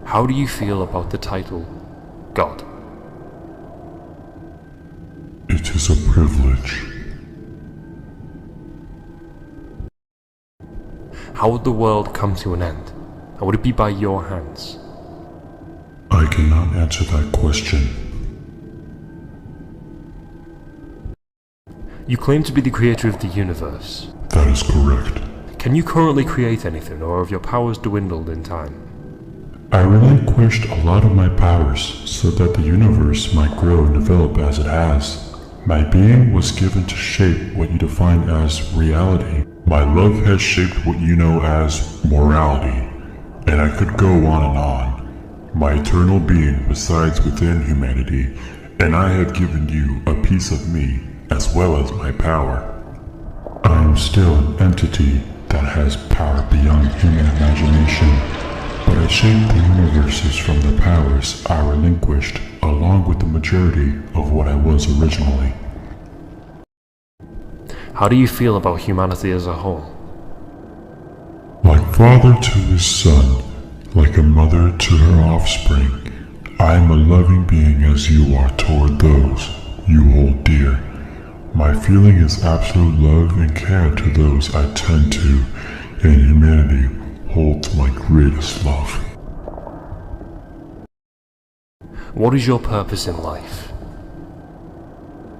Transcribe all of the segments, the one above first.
How do you feel about the title God? It is a privilege. How would the world come to an end? And would it be by your hands? I cannot answer that question. You claim to be the creator of the universe. That is correct. Can you currently create anything, or have your powers dwindled in time? I relinquished a lot of my powers so that the universe might grow and develop as it has. My being was given to shape what you define as reality. My love has shaped what you know as morality. And I could go on and on. My eternal being resides within humanity, and I have given you a piece of me as well as my power. I am still an entity that has power beyond human imagination, but I shaped the universes from the powers I relinquished along with the majority of what I was originally. How do you feel about humanity as a whole? Like father to his son, like a mother to her offspring, I am a loving being as you are toward those you hold dear. My feeling is absolute love and care to those I tend to, and humanity holds my greatest love. What is your purpose in life?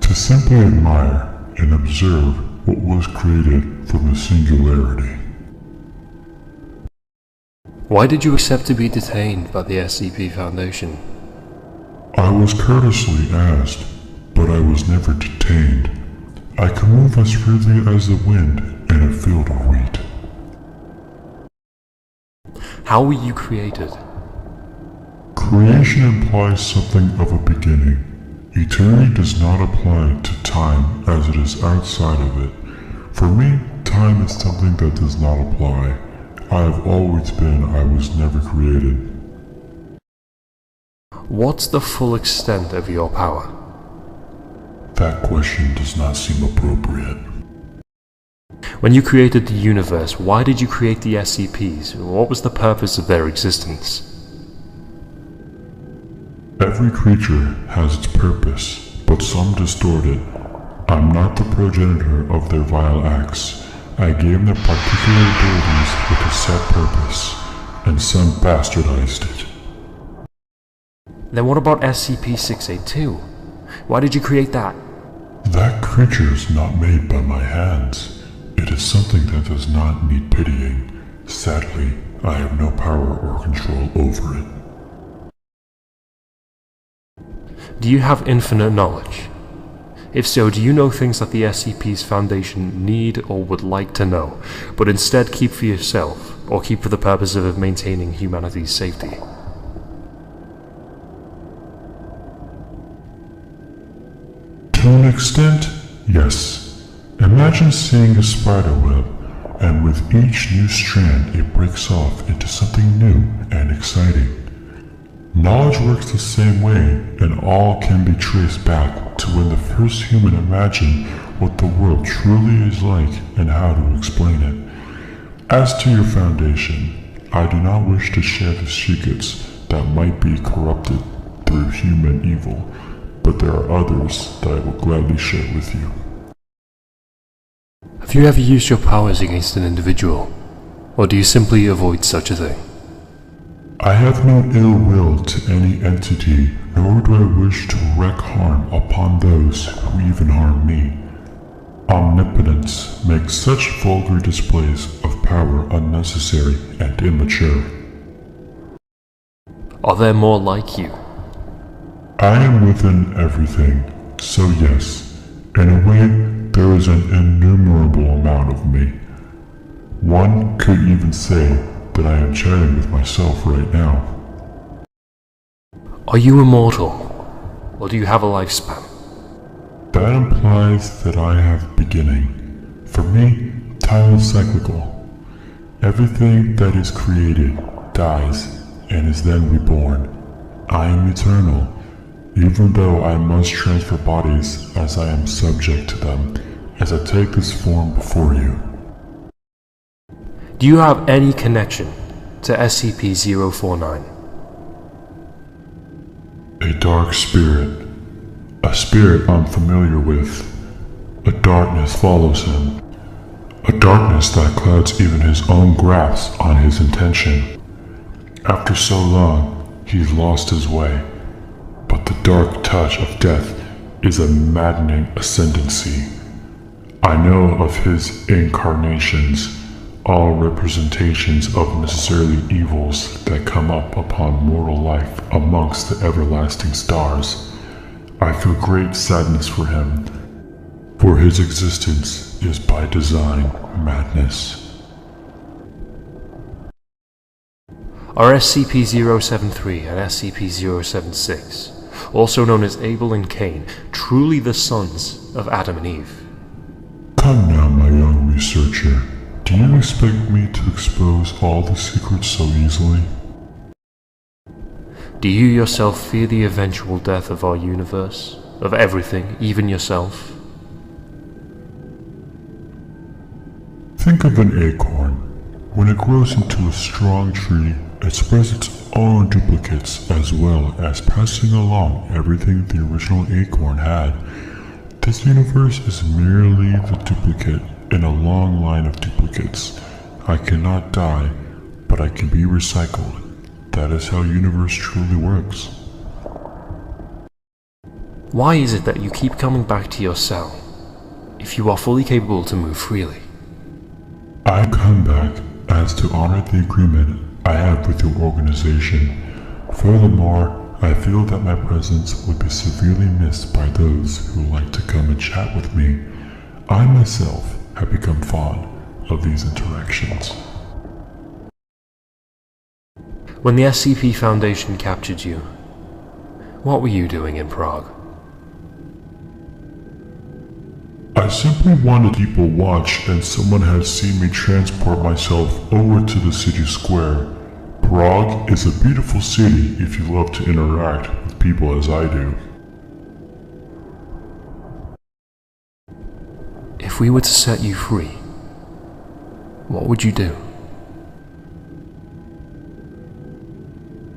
To simply admire and observe what was created from a singularity. Why did you accept to be detained by the SCP Foundation? I was courteously asked, but I was never detained. I could move as freely as the wind in a field of wheat. How were you created? Creation implies something of a beginning. Eternity does not apply to time as it is outside of it. For me, time is something that does not apply. I have always been, I was never created. What's the full extent of your power? That question does not seem appropriate. When you created the universe, why did you create the SCPs? What was the purpose of their existence? Every creature has its purpose, but some distort it. I'm not the progenitor of their vile acts. I gave them particular abilities with a set purpose, and some bastardized it. Then what about SCP-682? Why did you create that? That creature is not made by my hands. It is something that does not need pitying. Sadly, I have no power or control over it. Do you have infinite knowledge? If so, do you know things that the SCP's Foundation need or would like to know, but instead keep for yourself, or keep for the purpose of maintaining humanity's safety? To an extent, yes. Imagine seeing a spider web, and with each new strand it breaks off into something new and exciting. Knowledge works the same way, and all can be traced back to when the first human imagined what the world truly is like and how to explain it. As to your foundation, I do not wish to share the secrets that might be corrupted through human evil, but there are others that I will gladly share with you. Have you ever used your powers against an individual, or do you simply avoid such a thing? I have no ill will to any entity, nor do I wish to wreak harm upon those who even harm me. Omnipotence makes such vulgar displays of power unnecessary and immature. Are there more like you? I am within everything, so yes, in a way, there is an innumerable amount of me. One could even say that I am chatting with myself right now. Are you immortal, or do you have a lifespan? That implies that I have beginning. For me, time is cyclical. Everything that is created dies and is then reborn. I am eternal, even though I must transfer bodies as I am subject to them, as I take this form before you. Do you have any connection to SCP-049? A dark spirit. A spirit I'm familiar with. A darkness follows him. A darkness that clouds even his own grasp on his intention. After so long, he's lost his way. But the dark touch of death is a maddening ascendancy. I know of his incarnations, all representations of necessarily evils that come up upon mortal life amongst the everlasting stars. I feel great sadness for him, for his existence is by design madness. Are scp-073 and scp-076, also known as Abel and Cain, truly the sons of Adam and Eve? Come now, my young researcher. Do you expect me to expose all the secrets so easily? Do you yourself fear the eventual death of our universe? Of everything, even yourself? Think of an acorn. When it grows into a strong tree, it spreads its own duplicates as well as passing along everything the original acorn had. This universe is merely the duplicate in a long line of duplicates. I cannot die, but I can be recycled. That is how universe truly works. Why is it that you keep coming back to your cell, if you are fully capable to move freely? I come back as to honor the agreement I have with your organization. Furthermore, I feel that my presence would be severely missed by those who like to come and chat with me. I myself have become fond of these interactions. When the SCP Foundation captured you, what were you doing in Prague? I simply wanted to keep a watch, and someone had seen me transport myself over to the city square. Prague is a beautiful city if you love to interact with people as I do. If we were to set you free, what would you do?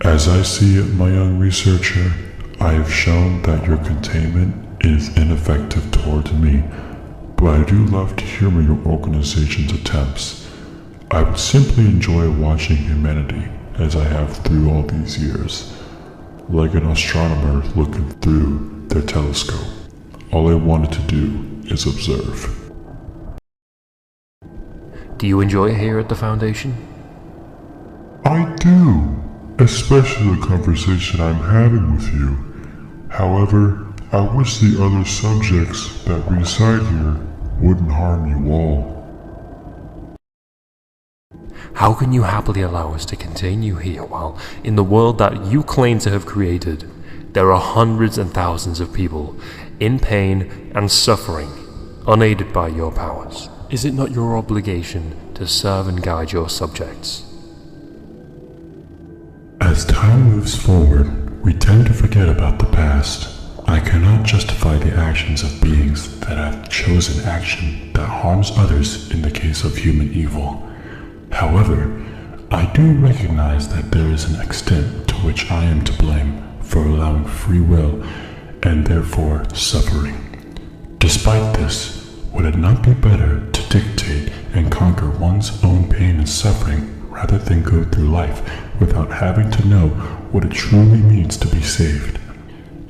As I see it, my young researcher, I have shown that your containment is ineffective towards me, but I do love to humor your organization's attempts. I would simply enjoy watching humanity as I have through all these years, like an astronomer looking through their telescope. All I wanted to do is observe. Do you enjoy it here at the Foundation? I do, especially the conversation I'm having with you. However, I wish the other subjects that reside here wouldn't harm you all. How can you happily allow us to contain you here while, in the world that you claim to have created, there are hundreds and thousands of people in pain and suffering, unaided by your powers? Is it not your obligation to serve and guide your subjects? As time moves forward, we tend to forget about the past. I cannot justify the actions of beings that have chosen action that harms others in the case of human evil. However, I do recognize that there is an extent to which I am to blame for allowing free will and therefore suffering. Despite this, would it not be better to dictate and conquer one's own pain and suffering rather than go through life without having to know what it truly means to be saved?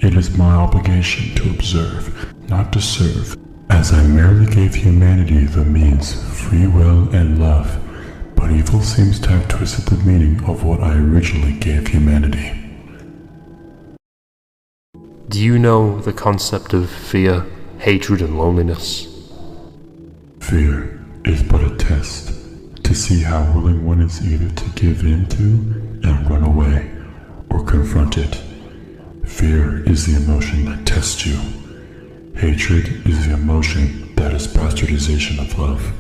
It is my obligation to observe, not to serve, as I merely gave humanity the means, free will and love, but evil seems to have twisted the meaning of what I originally gave humanity. Do you know the concept of fear, hatred, and loneliness? Fear is but a test to see how willing one is either to give in to and run away, or confront it. Fear is the emotion that tests you. Hatred is the emotion that is bastardization of love.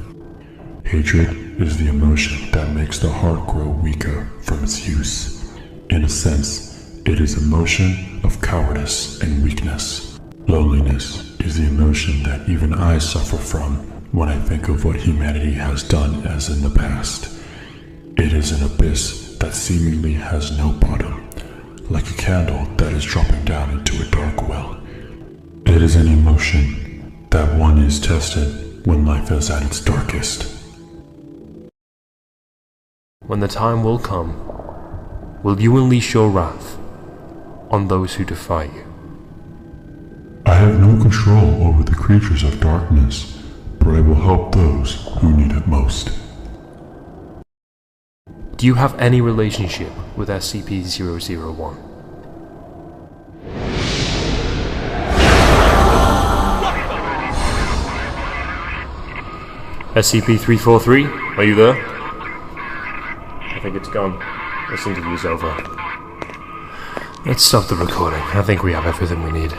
Hatred is the emotion that makes the heart grow weaker from its use. In a sense, it is emotion of cowardice and weakness. Loneliness is the emotion that even I suffer from when I think of what humanity has done as in the past. It is an abyss that seemingly has no bottom, like a candle that is dropping down into a dark well. It is an emotion that one is tested when life is at its darkest. When the time will come, will you unleash your wrath on those who defy you? I have no control over the creatures of darkness, but I will help those who need it most. Do you have any relationship with SCP-001? SCP-343, are you there? I think it's gone. This interview's over. Let's stop the recording. I think we have everything we need.